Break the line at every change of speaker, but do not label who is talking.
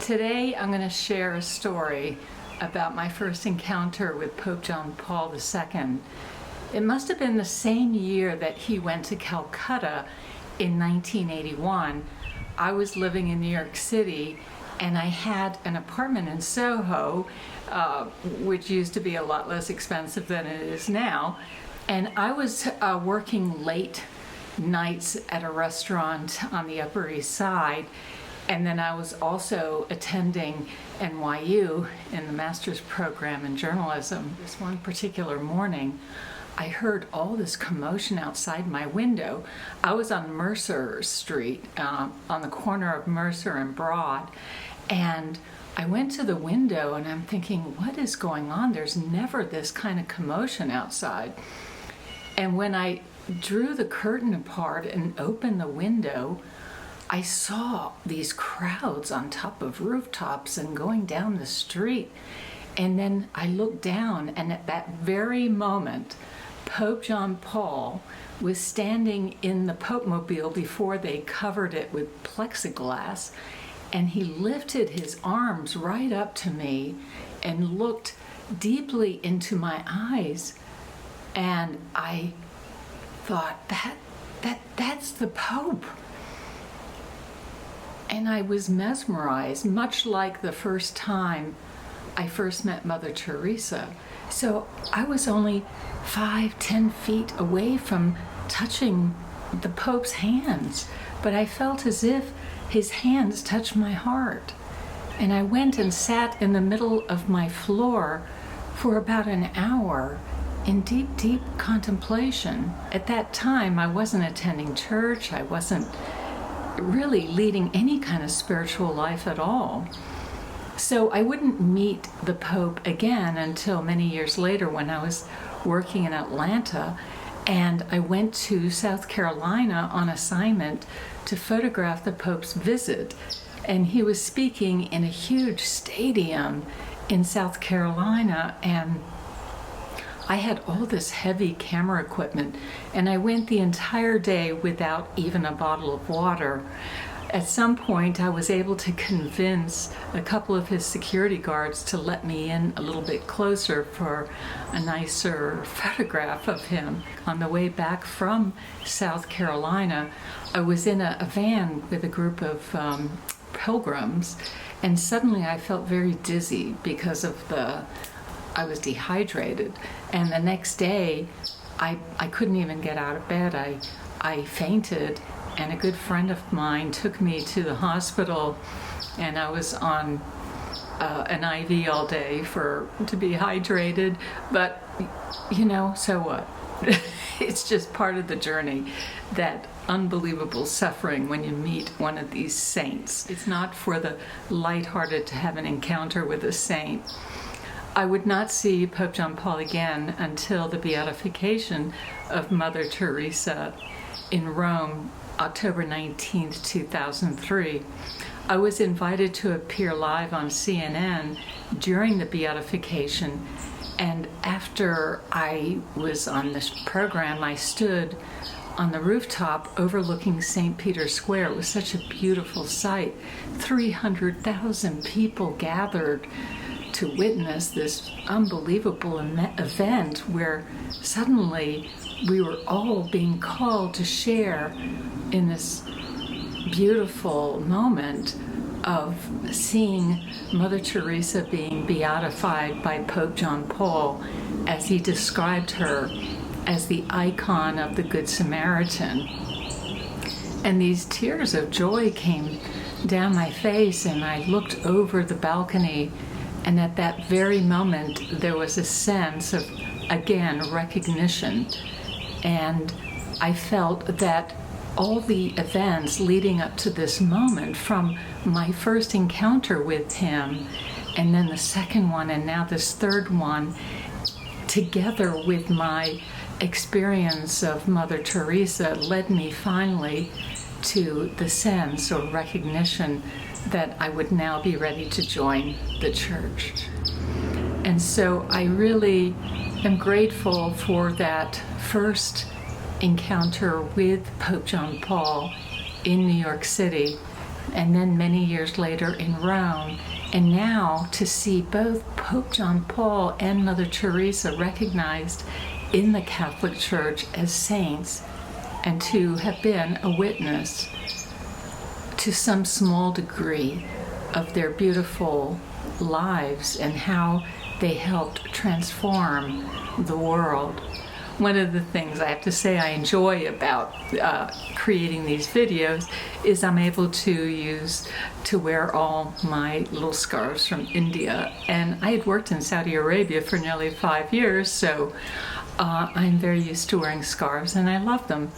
Today I'm going to share a story about my first encounter with Pope John Paul II. It must have been the same year that he went to Calcutta in 1981. I was living in New York City and I had an apartment in Soho, which used to be a lot less expensive than it is now. And I was working late nights at a restaurant on the Upper East Side. And then I was also attending NYU in the master's program in journalism. This one particular morning, I heard all this commotion outside my window. I was on Mercer Street, on the corner of Mercer and Broad, and I went to the window and I'm thinking, what is going on? There's never this kind of commotion outside. And when I drew the curtain apart and opened the window, I saw these crowds on top of rooftops and going down the street. And then I looked down, and at that very moment, Pope John Paul was standing in the Pope-mobile before they covered it with plexiglass, and he lifted his arms right up to me and looked deeply into my eyes. And I thought, that's the Pope. And I was mesmerized, much like the first time I first met Mother Teresa. So I was only 5-10 feet away from touching the Pope's hands, but I felt as if his hands touched my heart. And I went and sat in the middle of my floor for about an hour in deep, deep contemplation. At that time, I wasn't attending church. I wasn't really leading any kind of spiritual life at all. So I wouldn't meet the Pope again until many years later when I was working in Atlanta, and I went to South Carolina on assignment to photograph the Pope's visit. And he was speaking in a huge stadium in South Carolina, and I had all this heavy camera equipment, and I went the entire day without even a bottle of water. At some point, I was able to convince a couple of his security guards to let me in a little bit closer for a nicer photograph of him. On the way back from South Carolina, I was in a van with a group of pilgrims, and suddenly I felt very dizzy because of I was dehydrated, and the next day I couldn't even get out of bed. I fainted, and a good friend of mine took me to the hospital, and I was on an IV all day to be hydrated, but so what? It's just part of the journey, that unbelievable suffering when you meet one of these saints. It's not for the lighthearted to have an encounter with a saint. I would not see Pope John Paul again until the beatification of Mother Teresa in Rome, October 19th, 2003. I was invited to appear live on CNN during the beatification, and after I was on this program, I stood on the rooftop overlooking St. Peter's Square. It was such a beautiful sight. 300,000 people gathered to witness this unbelievable event where suddenly we were all being called to share in this beautiful moment of seeing Mother Teresa being beatified by Pope John Paul, as he described her as the icon of the Good Samaritan. And these tears of joy came down my face, and I looked over the balcony, and at that very moment, there was a sense of, again, recognition. And I felt that all the events leading up to this moment, from my first encounter with him, and then the second one, and now this third one, together with my experience of Mother Teresa, led me finally to the sense or recognition that I would now be ready to join the church. And so I really am grateful for that first encounter with Pope John Paul in New York City, and then many years later in Rome. And now to see both Pope John Paul and Mother Teresa recognized in the Catholic Church as saints, and to have been a witness to some small degree of their beautiful lives and how they helped transform the world. One of the things I have to say I enjoy about creating these videos is I'm able to wear all my little scarves from India. And I had worked in Saudi Arabia for nearly 5 years, so I'm very used to wearing scarves and I love them.